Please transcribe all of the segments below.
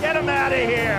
Get him out of here.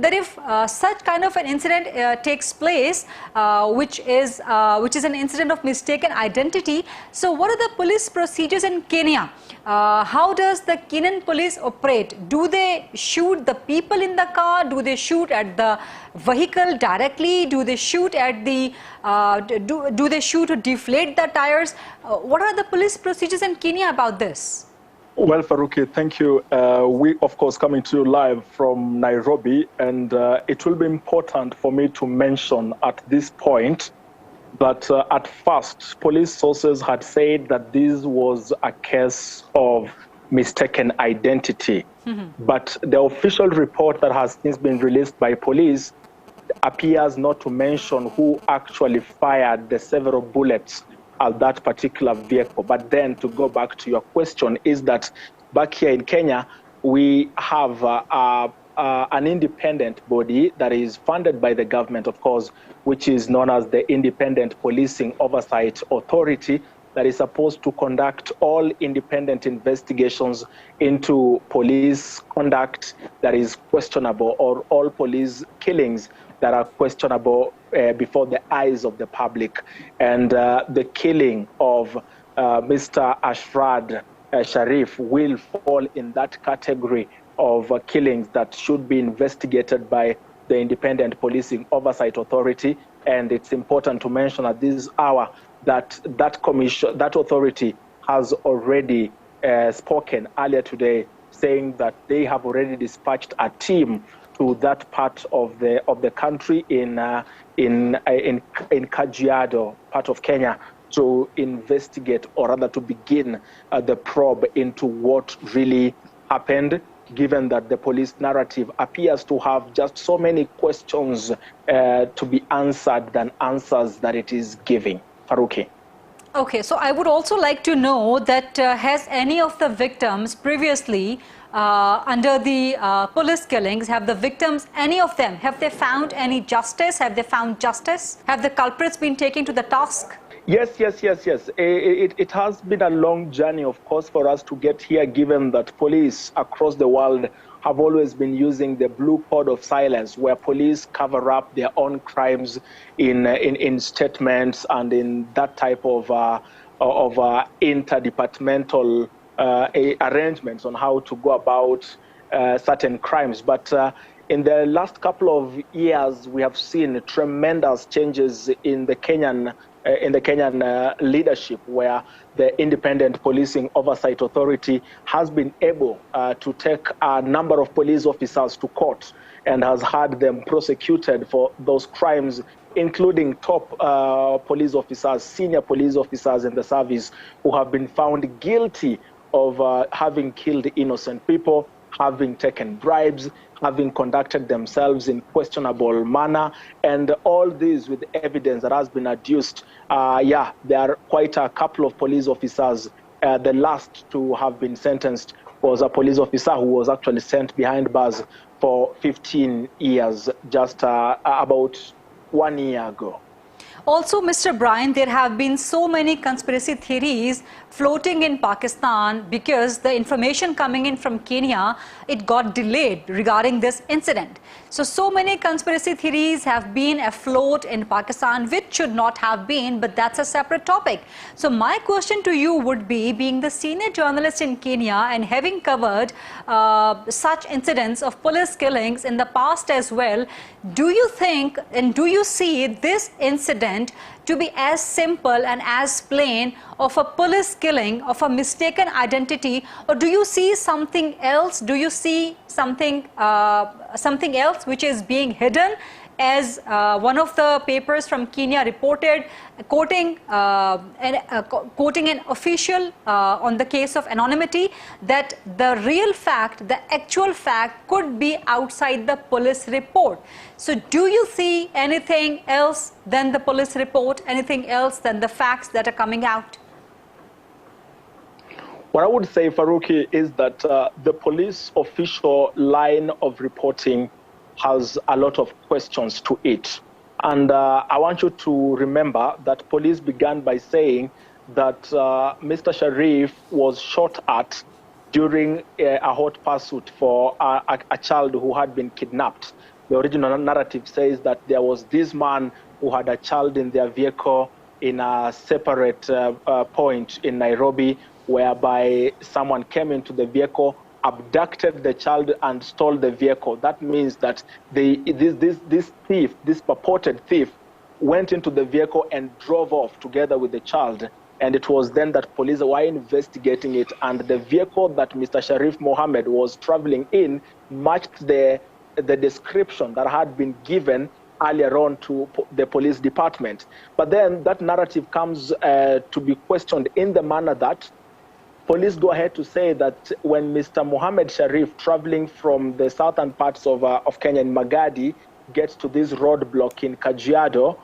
that if such kind of an incident takes place, which is an incident of mistaken identity. So what are the police procedures in Kenya? How does the Kenyan police operate? Do they shoot the people in the car? Do they shoot at the vehicle directly? Do they shoot at the do they shoot to deflate the tires? What are the police procedures in Kenya about this? Well, Faruqi, thank you. We, of course, coming to you live from Nairobi, and it will be important for me to mention at this point that at first, police sources had said that this was a case of mistaken identity. But the official report that has since been released by police appears not to mention who actually fired the several bullets at that particular vehicle. But then to go back to your question is that back here in Kenya, we have an independent body that is funded by the government, of course, which is known as the Independent Policing Oversight Authority, that is supposed to conduct all independent investigations into police conduct that is questionable, or all police killings that are questionable before the eyes of the public. And the killing of Mr. Ashrad Sharif will fall in that category of killings that should be investigated by the Independent Policing Oversight Authority. And it's important to mention at this hour that that authority has already spoken earlier today, saying that they have already dispatched a team to that part of the country in Kajiado, part of Kenya, to investigate, or rather to begin the probe into what really happened, given that the police narrative appears to have just so many questions to be answered than answers that it is giving. Faruqi. Okay, so I would also like to know that has any of the victims previously under the police killings, have the victims, any of them, have they found any justice? Have they found justice? Have the culprits been taken to the task? Yes. It has been a long journey, of course, for us to get here, given that police across the world have always been using the blue code of silence, where police cover up their own crimes in statements and in that type of interdepartmental arrangements on how to go about certain crimes. But in the last couple of years, we have seen tremendous changes in the Kenyan leadership, where the Independent Policing Oversight Authority has been able to take a number of police officers to court and has had them prosecuted for those crimes, including top police officers, senior police officers in the service, who have been found guilty of having killed innocent people, having taken bribes, having conducted themselves in questionable manner, and all this with evidence that has been adduced. There are quite a couple of police officers. The last to have been sentenced was a police officer who was actually sent behind bars for 15 years, just about 1 year ago. Also, Mr. Brian, there have been so many conspiracy theories floating in Pakistan because the information coming in from Kenya, it got delayed regarding this incident. So many conspiracy theories have been afloat in Pakistan, which should not have been, but that's a separate topic. So my question to you would be, being the senior journalist in Kenya and having covered such incidents of police killings in the past as well, do you think and do you see this incident to be as simple and as plain of a police killing, of a mistaken identity, or do you see something else? Do you see something else which is being hidden, as one of the papers from Kenya reported, quoting an official on the case of anonymity, that the real fact, the actual fact could be outside the police report. So do you see anything else than the police report, anything else than the facts that are coming out? What I would say, Faruqi, is that the police official line of reporting has a lot of questions to it. And I want you to remember that police began by saying that Mr. Sharif was shot at during a hot pursuit for a child who had been kidnapped. The original narrative says that there was this man who had a child in their vehicle in a separate point in Nairobi, whereby someone came into the vehicle, abducted the child and stole the vehicle. That means that this thief, this purported thief, went into the vehicle and drove off together with the child. And it was then that police were investigating it, and the vehicle that Mr. Sharif Mohammed was traveling in matched the description that had been given earlier on to the police department. But then that narrative comes to be questioned in the manner that police go ahead to say that when Mr. Mohammed Sharif, traveling from the southern parts of Kenya in Magadi, gets to this roadblock in Kajiado,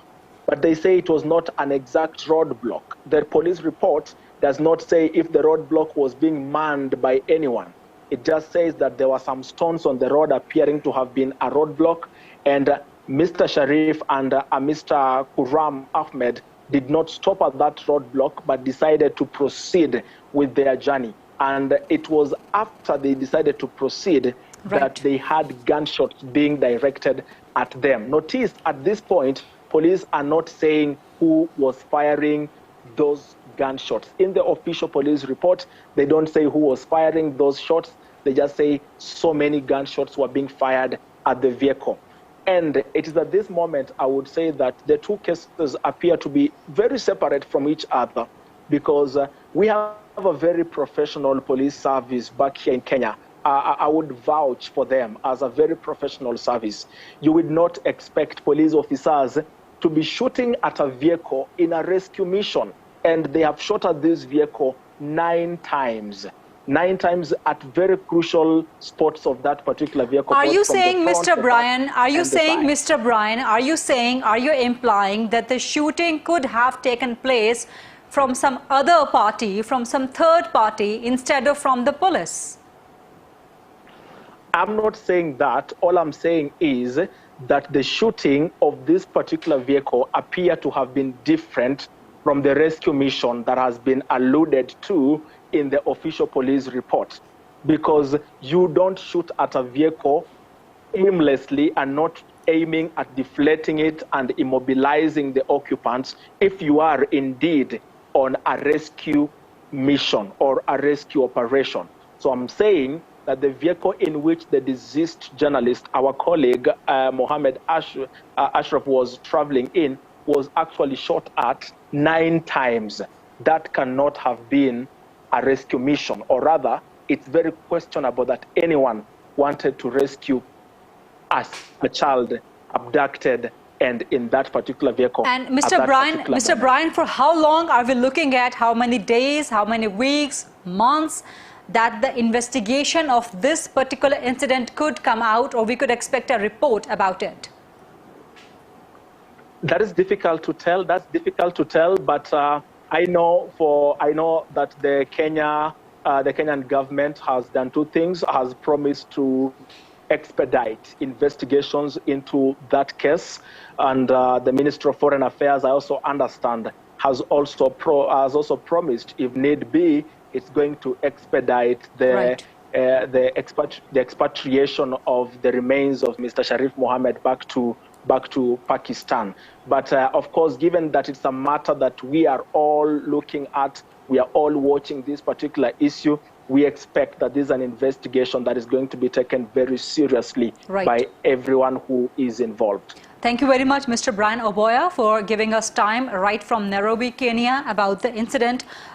but they say it was not an exact roadblock. The police report does not say if the roadblock was being manned by anyone. It just says that there were some stones on the road appearing to have been a roadblock, and Mr. Sharif and Mr. Kuram Ahmed did not stop at that roadblock, but decided to proceed with their journey. And it was after they decided to proceed that they had gunshots being directed at them. Notice at this point, police are not saying who was firing those gunshots. In the official police report, they don't say who was firing those shots. They just say so many gunshots were being fired at the vehicle. And it is at this moment, I would say that the two cases appear to be very separate from each other, because we have a very professional police service back here in Kenya. I would vouch for them as a very professional service. You would not expect police officers to be shooting at a vehicle in a rescue mission. And they have shot at this vehicle 9 times. 9 times at very crucial spots of that particular vehicle. Are you saying, Mr. Brian, are you implying that the shooting could have taken place from some other party, from some third party, instead of from the police? I'm not saying that. All I'm saying is that the shooting of this particular vehicle appear to have been different from the rescue mission that has been alluded to in the official police report, because you don't shoot at a vehicle aimlessly and not aiming at deflating it and immobilizing the occupants if you are indeed on a rescue mission or a rescue operation. So I'm saying that the vehicle in which the deceased journalist, our colleague Mohammed Ashraf, was traveling in was actually shot at 9 times. That cannot have been a rescue mission, or rather, it's very questionable that anyone wanted to rescue a child abducted and in that particular vehicle. And Mr. Brian, for how long are we looking at? How many days, how many weeks, months that the investigation of this particular incident could come out, or we could expect a report about it? That is difficult to tell. That's difficult to tell, but I know that the Kenyan government has done 2 things: has promised to expedite investigations into that case, and the Ministry of Foreign Affairs, I also understand, has also promised, if need be, it's going to expedite the expatriation of the remains of Mr. Sharif Mohammed back to Pakistan. But of course, given that it's a matter that we are all looking at, we are all watching this particular issue, we expect that this is an investigation that is going to be taken very seriously by everyone who is involved. Thank you very much, Mr. Brian Oboya, for giving us time right from Nairobi, Kenya, about the incident.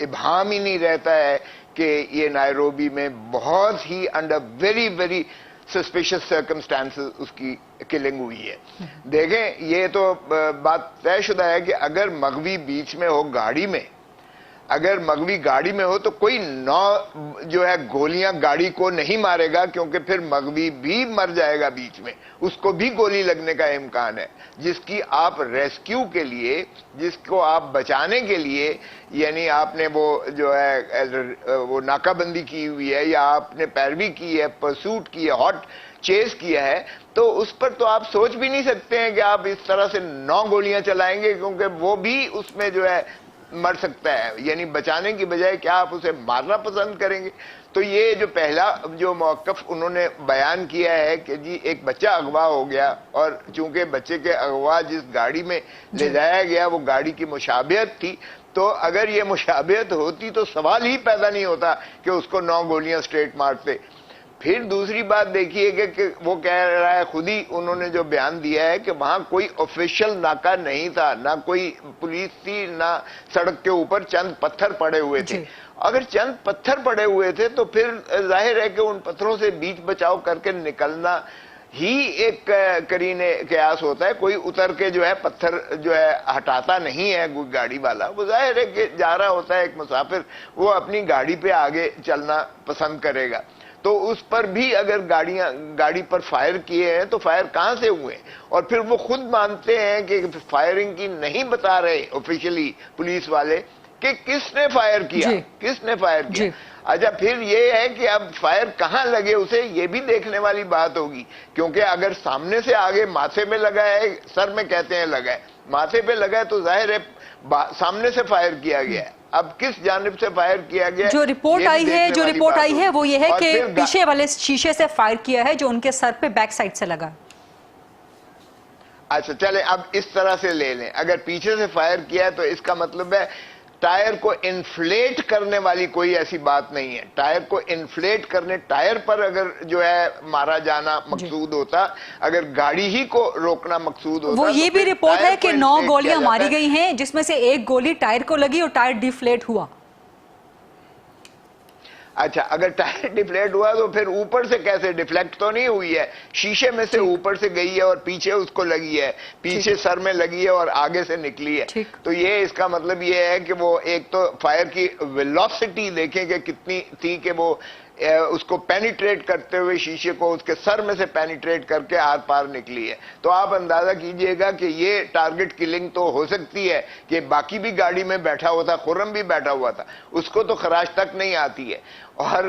ابہام ہی نہیں رہتا ہے کہ یہ Nairobi میں بہت ہی under very very suspicious circumstances اس کی کلنگ ہوئی ہے. دیکھیں یہ تو بات طے شدہ ہے کہ اگر مغوی بیچ میں ہو گاڑی میں، اگر مغوی گاڑی میں ہو تو کوئی جو ہے گولیاں گاڑی کو نہیں مارے گا، کیونکہ پھر مغوی بھی مر جائے گا بیچ میں، اس کو بھی گولی لگنے کا امکان ہے، جس کی آپ ریسکیو کے لیے، جس کو آپ بچانے کے لیے، یعنی آپ نے وہ جو ہے وہ ناکہ بندی کی ہوئی ہے یا آپ نے پیروی کی ہے، پرسوٹ کی ہے، ہاٹ چیز کیا ہے، تو اس پر تو آپ سوچ بھی نہیں سکتے ہیں کہ آپ اس طرح سے 9 گولیاں چلائیں گے، کیونکہ وہ بھی اس میں جو ہے مر سکتا ہے. یعنی بچانے کی بجائے کیا آپ اسے مارنا پسند کریں گے؟ تو یہ جو پہلا جو موقف انہوں نے بیان کیا ہے کہ جی ایک بچہ اغوا ہو گیا، اور چونکہ بچے کے اغوا جس گاڑی میں لے جایا گیا وہ گاڑی کی مشابہت تھی، تو اگر یہ مشابہت ہوتی تو سوال ہی پیدا نہیں ہوتا کہ اس کو 9 گولیاں سٹریٹ مارتے. پھر دوسری بات دیکھیے کہ وہ کہہ رہا ہے، خود ہی انہوں نے جو بیان دیا ہے کہ وہاں کوئی آفیشل ناکہ نہیں تھا، نہ کوئی پولیس تھی، نہ سڑک کے اوپر چند پتھر پڑے ہوئے تھے. اگر چند پتھر پڑے ہوئے تھے تو پھر ظاہر ہے کہ ان پتھروں سے بیچ بچاؤ کر کے نکلنا ہی ایک قرینِ قیاس ہوتا ہے. کوئی اتر کے جو ہے پتھر جو ہے ہٹاتا نہیں ہے کوئی گاڑی والا، وہ ظاہر ہے کہ جا رہا ہوتا ہے ایک مسافر، وہ اپنی گاڑی پہ آگے چلنا پسند کرے گا. تو اس پر بھی اگر گاڑی پر فائر کیے ہیں تو فائر کہاں سے ہوئے؟ اور پھر وہ خود مانتے ہیں کہ فائرنگ کی نہیں بتا رہے آفیشلی پولیس والے کہ کس نے فائر کیا، کس نے فائر کیا. اچھا پھر یہ ہے کہ اب فائر کہاں لگے اسے یہ بھی دیکھنے والی بات ہوگی، کیونکہ اگر سامنے سے آگے ماتھے میں لگا ہے، سر میں کہتے ہیں لگا ہے، ماتھے پہ لگا ہے تو ظاہر ہے سامنے سے فائر کیا گیا ہے. اب کس جانب سے فائر کیا گیا؟ جو رپورٹ آئی ہے وہ یہ ہے کہ پیچھے والے شیشے سے فائر کیا ہے جو ان کے سر پہ بیک سائڈ سے لگا. اچھا چلیں اب اس طرح سے لے لیں، اگر پیچھے سے فائر کیا ہے تو اس کا مطلب ہے ٹائر کو انفلیٹ کرنے والی کوئی ایسی بات نہیں ہے. ٹائر کو انفلیٹ کرنے، ٹائر پر اگر جو ہے مارا جانا مقصود ہوتا، اگر گاڑی ہی کو روکنا مقصود ہوتا. وہ یہ بھی رپورٹ ہے کہ 9 گولیاں ماری گئی ہیں جس میں سے 1 گولی ٹائر کو لگی اور ٹائر ڈیفلیٹ ہوا. اچھا اگر ٹائر ڈیفلیٹ ہوا تو پھر اوپر سے کیسے؟ ڈیفلیکٹ تو نہیں ہوئی ہے، شیشے میں سے اوپر سے گئی ہے اور پیچھے اس کو لگی ہے، پیچھے سر میں لگی ہے اور آگے سے نکلی ہے. تو یہ اس کا مطلب یہ ہے کہ وہ ایک تو فائر کی ویلوسٹی دیکھیں کہ کتنی تھی کہ وہ اس کو پینیٹریٹ کرتے ہوئے شیشے کو اس کے سر میں سے پینیٹریٹ کر کے آر پار نکلی ہے. تو آپ اندازہ کیجئے گا کہ یہ ٹارگٹ کلنگ تو ہو سکتی ہے کہ باقی بھی گاڑی میں بیٹھا ہوا تھا، خرم بھی بیٹھا ہوا تھا، اس کو تو خراش تک نہیں آتی ہے، اور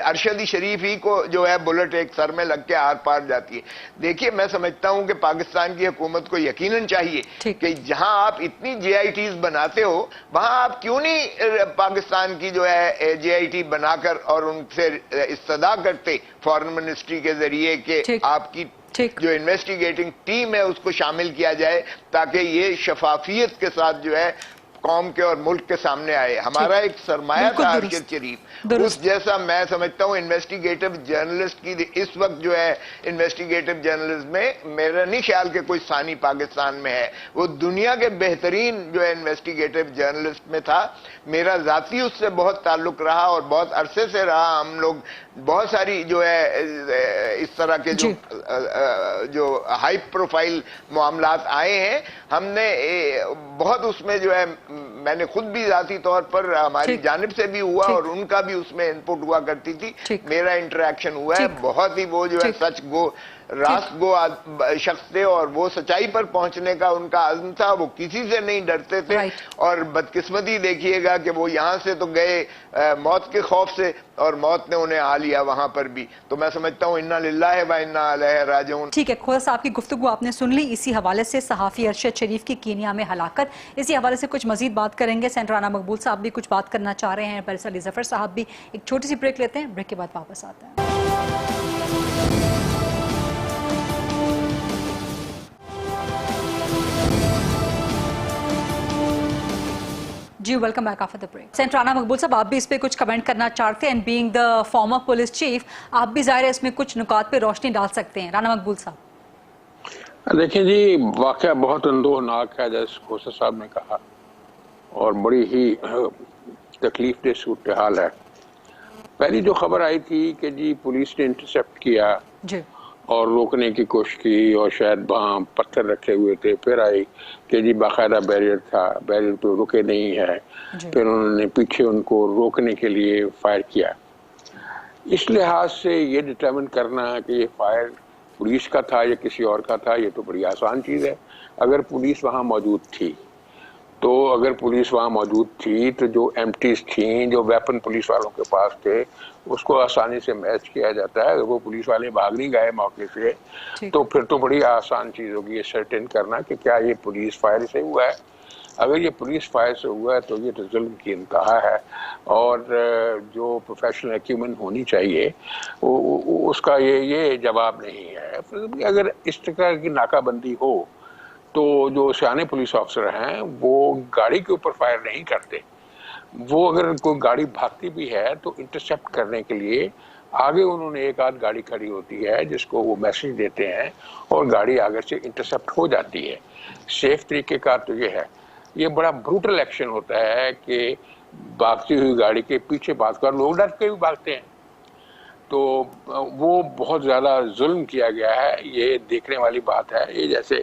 ارشد شریف ہی کو جو ہے بلٹ ایک سر میں لگ کے آر پار جاتی ہے. دیکھیے میں سمجھتا ہوں کہ پاکستان کی حکومت کو یقیناً چاہیے کہ جہاں آپ اتنی جے آئی ٹیز بناتے ہو وہاں آپ کیوں نہیں پاکستان کی جو ہے جے آئی ٹی بنا کر اور ان سے استدعا کرتے فارن منسٹری کے ذریعے کہ آپ کی جو انویسٹیگیٹنگ ٹیم ہے اس کو شامل کیا جائے تاکہ یہ شفافیت کے ساتھ جو ہے قوم کے اور ملک کے سامنے آئے. ہمارا ایک سرمایہ تھا ارشد شریف، اس جیسا میں سمجھتا ہوں انویسٹیگیٹو جرنلسٹ کی اس وقت جو ہے انویسٹیگیٹو جرنلزم میں میرا نہیں خیال کہ کوئی ثانی پاکستان میں ہے. وہ دنیا کے بہترین جو ہے انویسٹیگیٹو جرنلسٹ میں تھا. میرا ذاتی اس سے بہت تعلق رہا اور بہت عرصے سے رہا. ہم لوگ بہت ساری جو ہے اس طرح کے جو ہائی پروفائل معاملات آئے ہیں، ہم نے بہت اس میں جو ہے میں نے خود بھی ذاتی طور پر ہماری جانب سے بھی ہوا اور ان کا بھی اس میں انپوٹ ہوا کرتی تھی. میرا انٹریکشن ہوا ہے بہت ہی، وہ جو ہے سچ گو راست گو شخص تھے اور وہ سچائی پر پہنچنے کا ان کا عزم تھا. وہ کسی سے نہیں ڈرتے تھے اور بدقسمتی دیکھیے گا کہ وہ یہاں سے تو گئے موت کے خوف سے اور موت نے انہیں آ لیا وہاں پر بھی. تو میں سمجھتا ہوں انا للہ و انا الیہ راجعون. ٹھیک ہے کھوسا صاحب کی گفتگو آپ نے سن لی. اسی حوالے سے صحافی ارشد شریف کی کینیا میں ہلاکت، اسی حوالے سے کچھ مزید بات کریں گے. سینٹر رانا مقبول صاحب بھی کچھ بات کرنا چاہ رہے ہیں، بیرسٹر علی ظفر صاحب بھی. ایک چھوٹی سی بریک لیتے ہیں، بریک کے بعد واپس آتے ہیں. جی welcome back after the break. Senator Rana Maqbool صاحب آپ بھی اس پہ کچھ کمنٹ کرنا چاہتے ہیں، and being the former police chief آپ بھی ظاہر ہے اس میں کچھ نکات پہ روشنی ڈال سکتے ہیں. رانا مقبول صاحب دیکھیں جی واقعہ بہت اندوہناک ہے جیسے کھوسا صاحب نے کہا، اور بڑی ہی تکلیف دہ صورتحال ہے. پہلی جو خبر آئی تھی کہ جی پولیس نے انٹرسیپٹ کیا اور روکنے کی کوشش کی اور شاید وہاں پتھر رکھے ہوئے تھے، پھر آئی کہ جی باقاعدہ بیریئر تھا، بیریئر پہ رکے نہیں ہے، پھر انہوں نے پیچھے ان کو روکنے کے لیے فائر کیا. اس لحاظ سے یہ ڈٹرمن کرنا کہ یہ فائر پولیس کا تھا یا کسی اور کا تھا، یہ تو بڑی آسان چیز ہے. اگر پولیس وہاں موجود تھی تو جو ایمٹیز تھیں، جو ویپن پولیس والوں کے پاس تھے، اس کو آسانی سے میچ کیا جاتا ہے. اگر وہ پولیس والے بھاگ نہیں گئے موقع سے تو پھر تو بڑی آسان چیز ہوگی یہ سرٹن کرنا کہ کیا یہ پولیس فائر سے ہوا ہے. اگر یہ پولیس فائر سے ہوا ہے تو یہ تو ظلم کی انتہا ہے، اور جو پروفیشنل ایکیومن ہونی چاہیے اس کا یہ جواب نہیں ہے. اگر اس طرح کی ناکہ بندی ہو تو جو سیانے پولیس آفیسر ہیں وہ گاڑی کے اوپر فائر نہیں کرتے. وہ اگر کوئی گاڑی بھاگتی بھی ہے تو انٹرسیپٹ کرنے کے لیے آگے انہوں نے ایک آدھ گاڑی کھڑی ہوتی ہے جس کو وہ میسج دیتے ہیں اور گاڑی آگے سے انٹرسیپٹ ہو جاتی ہے. سیف طریقے کا تو یہ ہے. یہ بڑا بروٹل ایکشن ہوتا ہے کہ بھاگتی ہوئی گاڑی کے پیچھے بھاگ کر لوگ ڈر کے بھی بھاگتے ہیں، تو وہ بہت زیادہ ظلم کیا گیا ہے. یہ دیکھنے والی بات ہے. یہ جیسے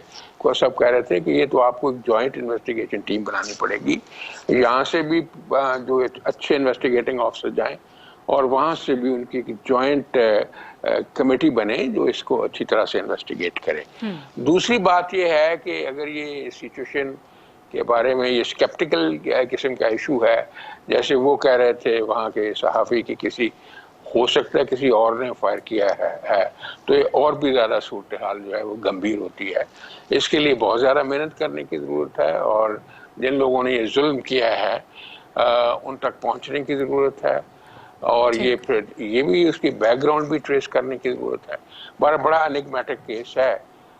سب کہہ رہے تھے کہ یہ تو آپ کو ایک جوائنٹ انویسٹیگیشن ٹیم بنانی پڑے گی، یہاں سے بھی جو اچھے انویسٹیگیٹنگ آفیسر جائیں اور وہاں سے بھی ان کی جوائنٹ کمیٹی بنے جو اس کو اچھی طرح سے انویسٹیگیٹ کرے. دوسری بات یہ ہے کہ اگر یہ سچویشن کے بارے میں یہ اسکیپٹیکل قسم کا ایشو ہے، جیسے وہ کہہ رہے تھے وہاں کے صحافی کی کسی ہو سکتا ہے کسی اور نے فائر کیا ہے، تو یہ اور بھی زیادہ صورتحال جو ہے وہ گمبھیر ہوتی ہے. اس کے لیے بہت زیادہ محنت کرنے کی ضرورت ہے، اور جن لوگوں نے یہ ظلم کیا ہے ان تک پہنچنے کی ضرورت ہے، اور یہ پھر یہ بھی اس کی بیک گراؤنڈ بھی ٹریس کرنے کی ضرورت ہے. بڑا انگمیٹک کیس ہے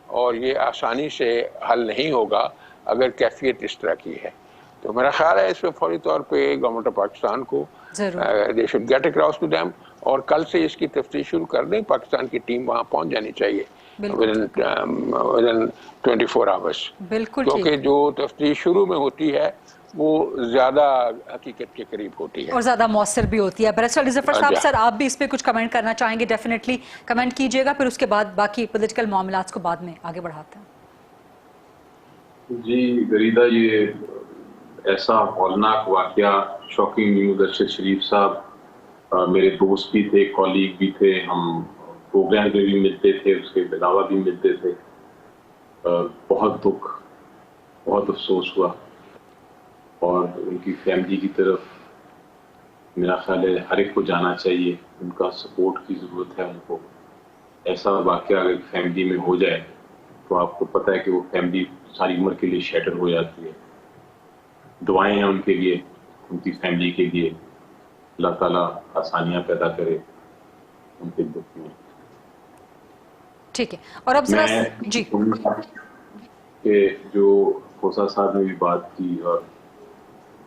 اور یہ آسانی سے حل نہیں ہوگا اگر کیفیت اس طرح کی ہے. تو میرا خیال ہے اس میں فوری طور پہ گورنمنٹ آف پاکستان کو they should get across to them، اور کل سے اس کی تفتیش شروع کر دیں. پاکستان کی ٹیم وہاں پہنچ جانی چاہیے within 24 hours، کیونکہ جو تفتیش شروع میں ہوتی ہے وہ زیادہ حقیقت کے قریب ہوتی ہے اور زیادہ مؤثر بھی ہوتی ہے. بیرسٹر علی ظفر صاحب، سر آپ بھی اس پہ کچھ کمنٹ کرنا چاہیں گے؟ ڈیفینیٹلی کمنٹ کیجئے گا، پھر اس کے بعد باقی پولیٹیکل معاملات کو بعد میں آگے بڑھاتے ہیں. جی غریدہ، یہ ایسا ہولناک واقعہ، شاکنگ نیوز. ارشد شریف صاحب میرے دوست بھی تھے، کولیگ بھی تھے، ہم پروگرام میں بھی ملتے تھے، اس کے علاوہ بھی ملتے تھے. بہت دکھ، بہت افسوس ہوا، اور ان کی فیملی کی طرف میرا خیال ہے ہر ایک کو جانا چاہیے. ان کا سپورٹ کی ضرورت ہے ان کو. ایسا واقعہ اگر فیملی میں ہو جائے تو آپ کو پتہ ہے کہ وہ فیملی ساری عمر کے لیے شیٹر ہو جاتی ہے. دعائیں ہیں ان کے لیے، ان کی فیملی کے لیے. اللہ تعالیٰ آسانیاں پیدا کرے ان کے دکھ میں. ٹھیک ہے. اور اب ذرا جی کہ جو خوسا صاحب نے بھی بات کی اور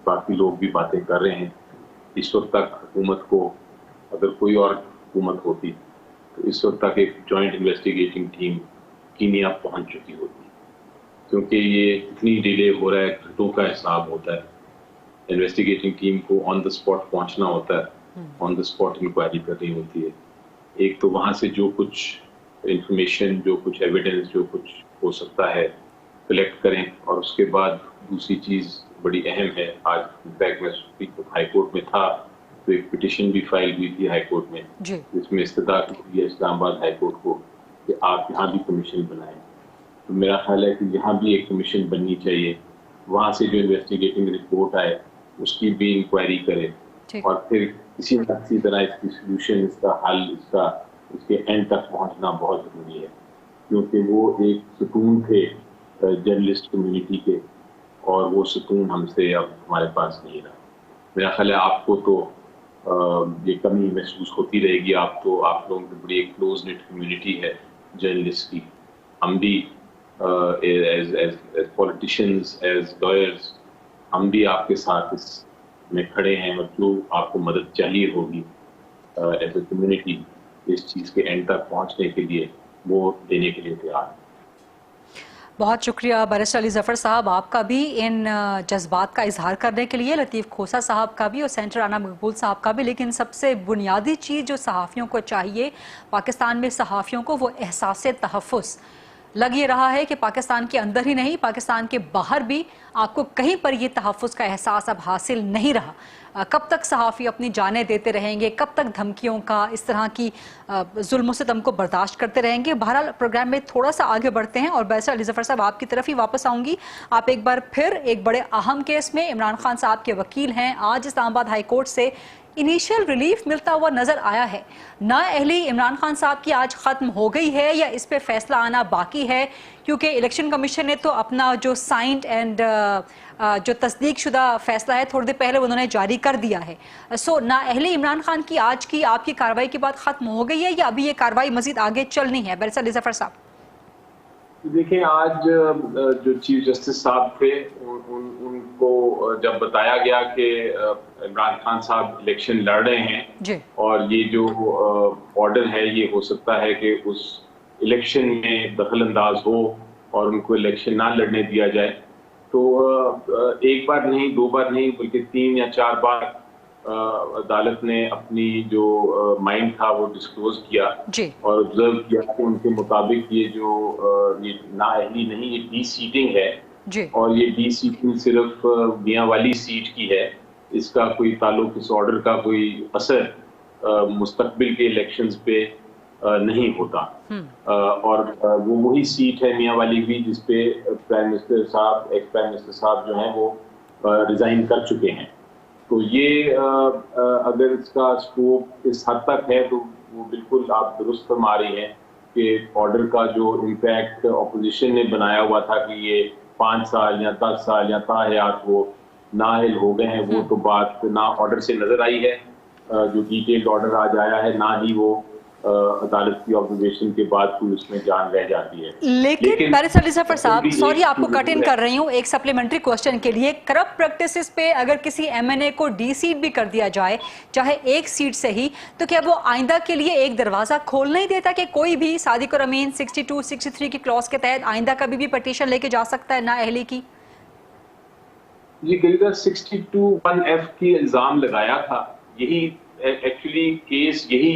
باقی لوگ بھی باتیں کر رہے ہیں، اس وقت تک حکومت کو، اگر کوئی اور حکومت ہوتی تو اس وقت تک ایک جوائنٹ انویسٹیگیٹنگ ٹیم کینیا پہنچ چکی ہوتی، کیونکہ یہ اتنی ڈیلے ہو رہا ہے. گھنٹوں کا حساب ہوتا ہے. انویسٹیگیٹنگ ٹیم کو آن دا اسپاٹ پہنچنا ہوتا ہے، آن دا اسپاٹ انکوائری کرنی ہوتی ہے. ایک تو وہاں سے جو کچھ انفارمیشن، جو کچھ ایویڈنس، جو کچھ ہو سکتا ہے کلیکٹ کریں، اور اس کے بعد دوسری چیز بڑی اہم ہے. آج انفیکٹ میں ہائی کورٹ میں تھا تو ایک پٹیشن بھی فائل ہوئی تھی ہائی کورٹ میں، جس میں استدعا کی ہے اسلام آباد ہائی کورٹ کو کہ آپ یہاں بھی کمیشن بنائیں. تو میرا خیال ہے کہ یہاں بھی ایک کمیشن بننی چاہیے. وہاں سے جو انویسٹیگیٹنگ رپورٹ آئے اس کی بھی انکوائری کرے، اور پھر کسی نہ کسی طرح اس کی سولوشن، اس کا حل، اس کے اینڈ تک پہنچنا بہت ضروری ہے. کیونکہ وہ ایک ستون تھے جرنلسٹ کمیونٹی کے، اور وہ ستون ہم سے اب ہمارے پاس نہیں رہا. میرا خیال ہے آپ کو تو یہ کمی محسوس ہوتی رہے گی. آپ لوگوں کی بڑی ایک کلوز نٹ کمیونٹی ہے جرنلسٹ کی. ہم بھی ایز پولیٹیشینز، ایز لائرز، ہم بھی آپ کے ساتھ اس میں کھڑے ہیں، اور جو آپ کو مدد چاہیے ہوگی ایز اے کمیونٹی اس چیز کے اینڈ تک پہنچنے کے لیے وہ دینے کے لیے تیار ہیں. بہت شکریہ بیرسٹر علی ظفر صاحب آپ کا بھی ان جذبات کا اظہار کرنے کے لیے، لطیف کھوسہ صاحب کا بھی اور سینٹر رانا مقبول صاحب کا بھی. لیکن سب سے بنیادی چیز جو صحافیوں کو چاہیے، پاکستان میں صحافیوں کو، وہ احساس تحفظ. لگ یہ رہا ہے کہ پاکستان کے اندر ہی نہیں، پاکستان کے باہر بھی آپ کو کہیں پر یہ تحفظ کا احساس اب حاصل نہیں رہا. کب تک صحافی اپنی جانیں دیتے رہیں گے؟ کب تک دھمکیوں کا، اس طرح کی ظلم و ستم کو برداشت کرتے رہیں گے؟ بہرحال پروگرام میں تھوڑا سا آگے بڑھتے ہیں اور بیرسٹر علی ظفر صاحب آپ کی طرف ہی واپس آؤں گی. آپ ایک بار پھر ایک بڑے اہم کیس میں عمران خان صاحب کے وکیل ہیں. آج اسلام آباد ہائی کورٹ سے انیشیل ریلیف ملتا ہوا نظر آیا ہے. نااہلی عمران خان صاحب کی آج ختم ہو گئی ہے یا اس پہ فیصلہ آنا باقی ہے؟ کیونکہ الیکشن کمیشن نے تو اپنا جو سائنڈ اینڈ جو تصدیق شدہ فیصلہ ہے تھوڑی دیر پہلے انہوں نے جاری کر دیا ہے. سو نااہلی عمران خان کی آج کی آپ کی کارروائی کی بات ختم ہو گئی ہے یا ابھی یہ کارروائی مزید آگے چلنی ہے؟ بیرسٹر علی ظفر صاحب دیکھیں، آج جو چیف جسٹس صاحب تھے ان کو جب بتایا گیا کہ عمران خان صاحب الیکشن لڑ رہے ہیں جی، اور یہ جو آرڈر ہے یہ ہو سکتا ہے کہ اس الیکشن میں دخل انداز ہو اور ان کو الیکشن نہ لڑنے دیا جائے، تو ایک بار نہیں، دو بار نہیں، بلکہ 3 یا 4 بار عدالت نے اپنی جو مائنڈ تھا وہ ڈسکلوز کیا اور آبزرو کیا کہ ان کے مطابق یہ جو نااہلی نہیں، یہ ڈی سیٹنگ ہے اور یہ ڈی سیٹنگ صرف میاں والی سیٹ کی ہے. اس کا کوئی تعلق، اس آرڈر کا کوئی اثر مستقبل کے الیکشنز پہ نہیں ہوتا. اور وہ وہی سیٹ ہے میاں والی بھی جس پہ پرائم منسٹر صاحب، ایکس پرائم منسٹر صاحب جو ہیں وہ ریزائن کر چکے ہیں. تو یہ اگر اس کا اسکوپ اس حد تک ہے تو وہ بالکل آپ درست فرما رہی ہیں کہ آرڈر کا جو امپیکٹ اپوزیشن نے بنایا ہوا تھا کہ یہ 5 سال یا 10 سال یا تا حیات وہ نااہل ہو گئے ہیں، وہ تو بات نہ آرڈر سے نظر آئی ہے. جو ڈیٹیلڈ آرڈر آج آیا ہے، نہ ہی وہ عدالت کی آبزرویشن کے بعد کوئی اس میں جان رہ جاتی ہے. لیکن بیرسٹر علی ظفر صاحب، سوری آپ کو کٹ ان کر رہی ہوں ایک سپلیمنٹری کوسچن کے لیے. کرپٹ پریکٹسز پہ اگر کسی ایم این اے کو ڈی سیٹ بھی کر دیا جائے، چاہے ایک سیٹ سے ہی، تو کیا وہ آئندہ کے لیے ایک دروازہ کھول نہیں دیتا کہ کوئی بھی صادق اور امین 62 63 کی کلاس کے تحت آئندہ کبھی بھی پٹیشن لے کے جا سکتا ہے نااہلی کی؟ جی، کئی بار 62(1)(f) کی الزام لگایا تھا. یہی ایکچولی کیس، یہی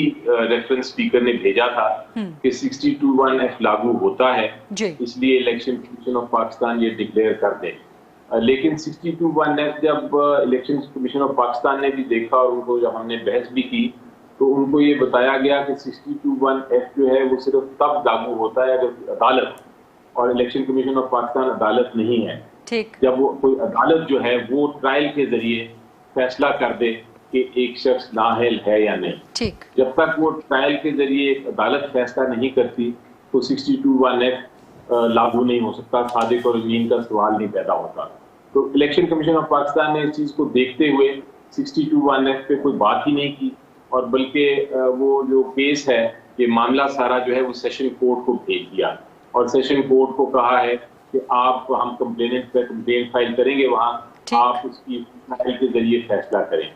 ریفرنس اسپیکر نے بھیجا تھا کہ 62(1)(f) لاگو ہوتا ہے، اس لیے الیکشن کمیشن آف پاکستان یہ ڈکلیئر کر دے. لیکن 62(1)(f) جب الیکشن کمیشن آف پاکستان نے بھی دیکھا اور ان کو جب ہم نے بحث بھی کی تو ان کو یہ بتایا گیا کہ 62(1)(f) جو ہے وہ صرف تب لاگو ہوتا ہے اگر عدالت، اور الیکشن کمیشن آف پاکستان عدالت نہیں ہے. جب وہ کوئی عدالت جو ہے وہ ٹرائل کے ذریعے فیصلہ کر دے کہ ایک شخص نااہل ہے یا نہیں، جب تک وہ ٹرائل کے ذریعے عدالت فیصلہ نہیں کرتی تو 62(1)(f) لاگو نہیں ہو سکتا، صادق اور امین کا سوال نہیں پیدا ہوتا. تو الیکشن کمیشن آف پاکستان نے اس چیز کو دیکھتے ہوئے 62(1)(f) پہ کوئی بات ہی نہیں کی، اور بلکہ وہ جو کیس ہے، یہ معاملہ سارا جو ہے وہ سیشن کورٹ کو بھیج دیا اور سیشن کورٹ کو کہا ہے کہ آپ، ہم کمپلیننٹ پہ کمپلین فائل کریں گے، وہاں آپ اس کی ٹرائل کے ذریعے فیصلہ کریں.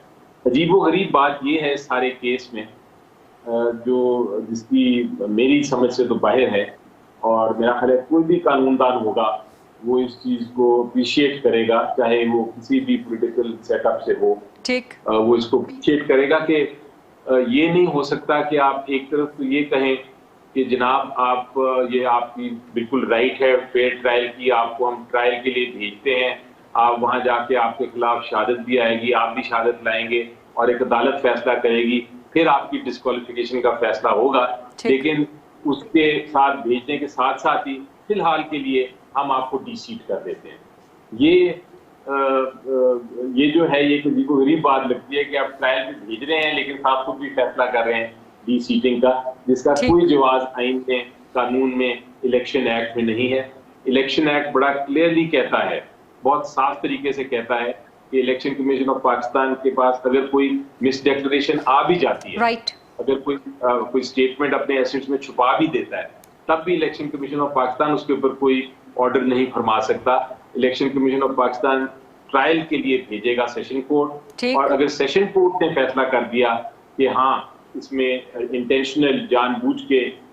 عجیب و غریب بات یہ ہے سارے کیس میں، جو جس کی میری سمجھ سے تو باہر ہے، اور میرا خیال ہے کوئی بھی قانون دان ہوگا وہ اس چیز کو اپریشیٹ کرے گا، چاہے وہ کسی بھی پولیٹیکل سیٹ اپ سے ہو، وہ اس کو اپریشیٹ کرے گا کہ یہ نہیں ہو سکتا کہ آپ ایک طرف تو یہ کہیں کہ جناب آپ، یہ آپ کی بالکل رائٹ ہے فیئر ٹرائل کی، آپ کو ہم ٹرائل کے لیے بھیجتے ہیں، آپ وہاں جا کے آپ کے خلاف شہادت بھی آئے گی، آپ بھی شہادت لائیں گے اور ایک عدالت فیصلہ کرے گی، پھر آپ کی ڈسکوالیفیکیشن کا فیصلہ ہوگا. لیکن اس کے ساتھ بھیجنے کے ساتھ ساتھ ہی فی الحال کے لیے ہم آپ کو ڈی سیٹ کر دیتے ہیں. یہ جو ہے یہ عجیب و غریب بات لگتی ہے کہ آپ ٹرائل میں بھیج رہے ہیں لیکن ساتھ خود بھی فیصلہ کر رہے ہیں ڈی سیٹنگ کا، جس کا کوئی جواز آئین میں، قانون میں، الیکشن ایکٹ میں نہیں ہے. الیکشن ایکٹ بڑا کلیئرلی کہتا ہے، بہت صاف طریقے سے کہتا ہے کہ الیکشن کمیشن آف پاکستان کے پاس اگر کوئی مس ڈیکلریشن آ بھی جاتی ہے، اگر کوئی اسٹیٹمنٹ اپنے ایسٹس میں چھپا بھی دیتا ہے، تب بھی الیکشن کمیشن آف پاکستان اس کے اوپر کوئی آرڈر نہیں فرما سکتا. Election commission of Pakistan trial کے لیے بھیجے گا سیشن کورٹ، اور اگر سیشن کورٹ نے فیصلہ کر دیا کہ ہاں اس میں انٹینشنل، جان بوجھ کے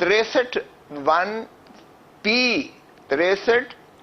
63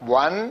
1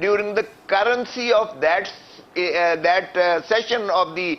during the currency of that session of the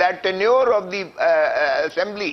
that tenure of the assembly,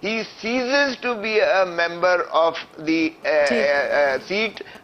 He ceases to be a member of the seat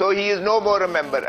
So he is no more a member।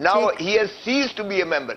Now he has ceased to be a member।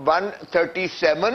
137,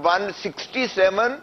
167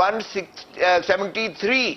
173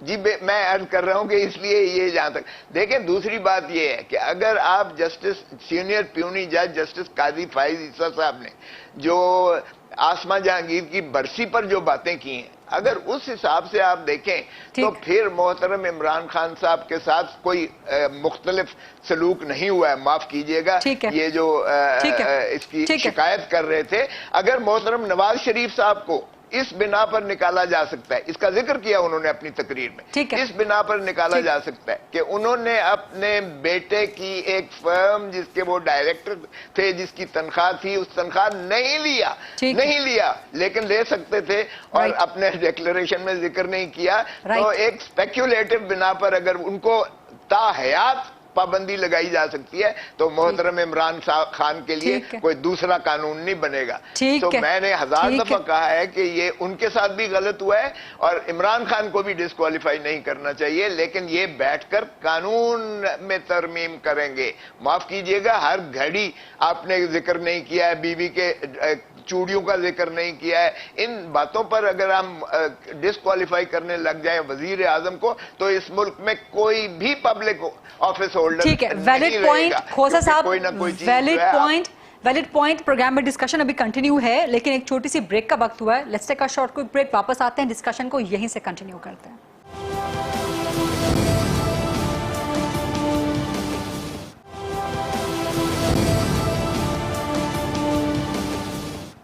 جی میں عرض کر رہا ہوں کہ اس لیے یہ جہاں تک دیکھیں، دوسری بات یہ ہے کہ اگر آپ جسٹس سینئر پیونی جج جسٹس قاضی فائز عیسیٰ صاحب نے جو آسما جہانگیر کی برسی پر جو باتیں کی ہیں، اگر اس حساب سے آپ دیکھیں تو پھر محترم عمران خان صاحب کے ساتھ کوئی مختلف سلوک نہیں ہوا ہے. معاف کیجئے گا، یہ جو اس کی شکایت کر رہے تھے، اگر محترم نواز شریف صاحب کو اس بنا پر نکالا جا سکتا ہے، اس کا ذکر کیا انہوں نے اپنی تقریر میں، اس بنا پر نکالا جا سکتا ہے کہ انہوں نے اپنے بیٹے کی ایک فرم جس کے وہ ڈائریکٹر تھے، جس کی تنخواہ تھی، اس تنخواہ نہیں لیا لیکن لے سکتے تھے اور اپنے ڈیکلریشن میں ذکر نہیں کیا. تو ایک سپیکولیٹو بنا پر اگر ان کو تا حیات پابندی لگائی جا سکتی ہے تو محترم عمران خان کے لیے کوئی دوسرا قانون نہیں بنے گا. تو میں نے 1000 دفعہ کہا ہے کہ یہ ان کے ساتھ بھی غلط ہوا ہے اور عمران خان کو بھی ڈسکوالیفائی نہیں کرنا چاہیے، لیکن یہ بیٹھ کر قانون میں ترمیم کریں گے. معاف کیجئے گا، ہر گھڑی آپ نے ذکر نہیں کیا ہے، بیوی کے چوڑیوں کا ذکر نہیں کیا ہے. ان باتوں پر اگر ہم ڈسکوالیفائی کرنے لگ جائیں وزیر اعظم کو تو اس ملک میں کوئی بھی پبلک آفس ہولڈر ٹھیک ہے. ویلڈ پوائنٹ کھوسا صاحب، ویلڈ پوائنٹ. پروگرام میں ڈسکشن ابھی کنٹینیو ہے لیکن ایک چھوٹی سی بریک کا وقت ہوا ہے. Let's take a short quick break, واپس آتے ہیں، ڈسکشن کو یہیں سے کنٹینیو کرتے ہیں.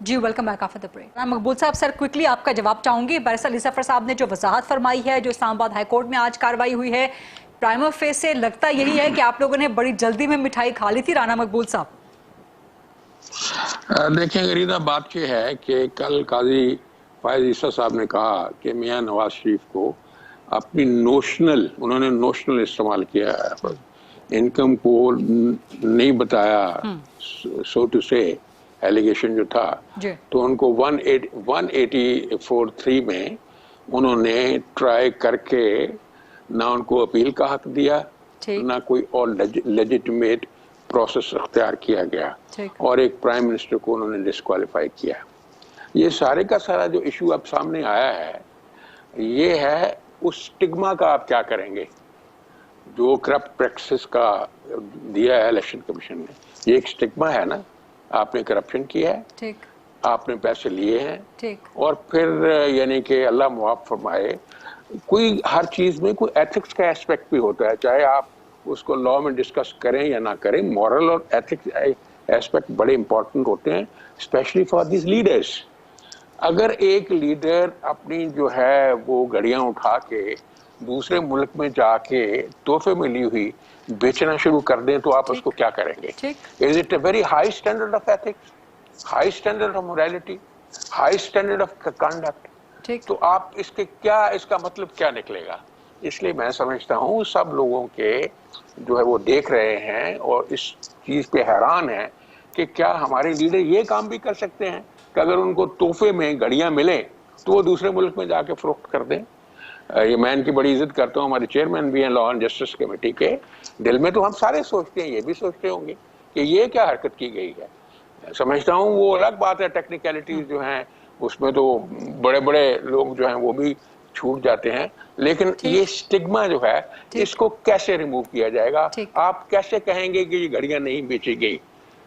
جی welcome back after the break. Maqbool صاحب، سر کوئکلی آپ کا جواب چاہوں گی. بیرسٹر علی ظفر صاحب نے جو وضاحت فرمائی ہے، جو اسلام آباد ہائی کورٹ میں آج کاروائی ہوئی ہے، پرائمر فیس سے لگتا یہی ہے کہ آپ لوگوں نے بڑی جلدی میں مٹھائی کھا لی تھی. رانا مقبول صاحب دیکھیں غریدہ بات یہ ہے کہ کل قاضی فائز عیسیٰ صاحب نے کہا کہ میاں نواز شریف کو اپنی انہوں نے نوشنل استعمال کیا ہے، انکم کو نہیں بتایا، سو ٹو سے ایلیگیشن جو تھا، تو ان کو 184(3) میں انہوں نے ٹرائی کر کے نہ ان کو اپیل کا حق دیا، نہ کوئی اور لیجیٹمیٹ پروسیس اختیار کیا گیا، اور ایک پرائم منسٹر کو انہوں نے ڈسکوالیفائی کیا. یہ سارے کا سارا جو ایشو اب سامنے آیا ہے، یہ ہے اس سٹگما کا آپ کیا کریں گے جو کرپٹ پریکٹسز کا دیا ہے الیکشن کمیشن نے. یہ ایک سٹگما ہے نا، آپ نے کرپشن کیا ہے، آپ نے پیسے لیے ہیں، اور پھر یعنی کہ اللہ معاف فرمائے، کوئی ہر چیز میں کوئی ایتھکس کا ایسپیکٹ بھی ہوتا ہے، چاہے آپ اس کو لا میں ڈسکس کریں یا نہ کریں. مورل اور ایتھکس ایسپیکٹ بڑے امپورٹنٹ ہوتے ہیں، اسپیشلی فار دیز لیڈرز. اگر ایک لیڈر اپنی جو ہے وہ گڑیاں اٹھا کے دوسرے ملک میں جا کے تحفے میں لی ہوئی بیچنا شروع کر دیں تو آپ اس کو کیا کریں گے؟ Is it a very high standard of ethics, high standard of morality, high standard of conduct? تو آپ اس کا مطلب کیا نکلے گا؟ اس لیے میں سمجھتا ہوں سب لوگوں کے جو ہے وہ دیکھ رہے ہیں اور اس چیز پہ حیران ہیں کہ کیا ہمارے لیڈر یہ کام بھی کر سکتے ہیں کہ اگر ان کو تحفے میں گھڑیاں ملیں تو وہ دوسرے ملک میں جا کے فروخت کر دیں. یہ میں ان کی بڑی عزت کرتا ہوں، ہمارے چیئرمین بھی ہیں لا اینڈ جسٹس کمیٹی کے. دل میں تو ہم سارے سوچتے ہیں، یہ بھی سوچتے ہوں گے کہ یہ کیا حرکت کی گئی ہے. سمجھتا ہوں وہ الگ بات ہے، ٹیکنیکلٹیز جو ہیں اس میں تو بڑے بڑے لوگ جو ہیں وہ بھی چھوٹ جاتے ہیں، لیکن یہ سٹگما جو ہے اس کو کیسے ریموو کیا جائے گا؟ آپ کیسے کہیں گے کہ یہ گھڑیاں نہیں بیچی گئی؟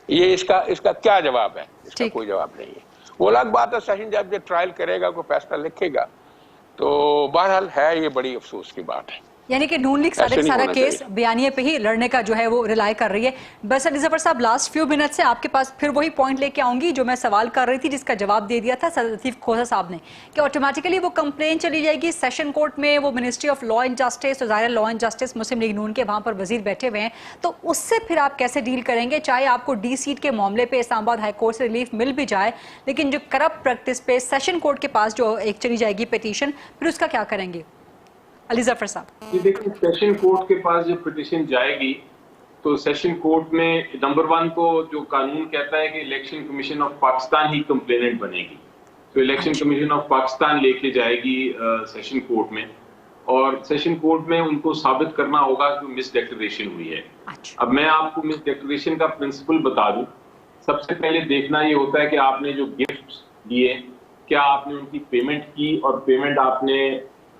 یہ اس کا کیا جواب ہے؟ اس کا کوئی جواب نہیں ہے. وہ الگ بات ہے، سیشن جب ٹرائل کرے گا، کوئی فیصلہ لکھے گا، تو بہرحال ہے یہ بڑی افسوس کی بات ہے. یعنی کہ نون لیگ سارا کیس بیانیے پہ ہی لڑنے کا جو ہے وہ ریلائی کر رہی ہے. بس علی ظفر صاحب، لاسٹ فیو منٹ سے آپ کے پاس پھر وہی پوائنٹ لے کے آؤں گی جو میں سوال کر رہی تھی، جس کا جواب دے دیا تھا سر لطیف کھوسا صاحب نے، کہ آٹومیٹیکلی وہ کمپلین چلی جائے گی سیشن کورٹ میں. وہ ministry of law and justice, ظاہر law and justice Muslim League Noon کے وہاں پر وزیر بیٹھے ہوئے ہیں، تو اس سے پھر آپ کیسے ڈیل کریں گے؟ چاہے آپ کو ڈی سیٹ کے معاملے پہ اسلام آباد ہائی کورٹ سے ریلیف مل بھی جائے، لیکن جو کرپٹ پریکٹس پہ سیشن کورٹ کے پاس جو ایک چلی جائے گی پیٹیشن، پھر اس کا کیا کریں گے؟ علی ظفر صاحب جی دیکھیں، سیشن کورٹ کے پاس جب پٹیشن جائے گی تو سیشن کورٹ میں نمبر 1 تو جو قانون کہتا ہے کہ election commission of Pakistan he complainant بنے گی، تو الیکشن کمیشن آف پاکستان لے کے جائے گی سیشن کورٹ میں، اور سیشن کورٹ میں ان کو ثابت کرنا ہوگا کہ مس ڈیکلریشن ہوئی ہے. اب میں آپ کو مس ڈیکلریشن کا پرنسپل بتا دوں. سب سے پہلے دیکھنا یہ ہوتا ہے کہ آپ نے جو گفٹ دیے کیا آپ نے ان کی پیمنٹ کی، اور پیمنٹ آپ نے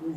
30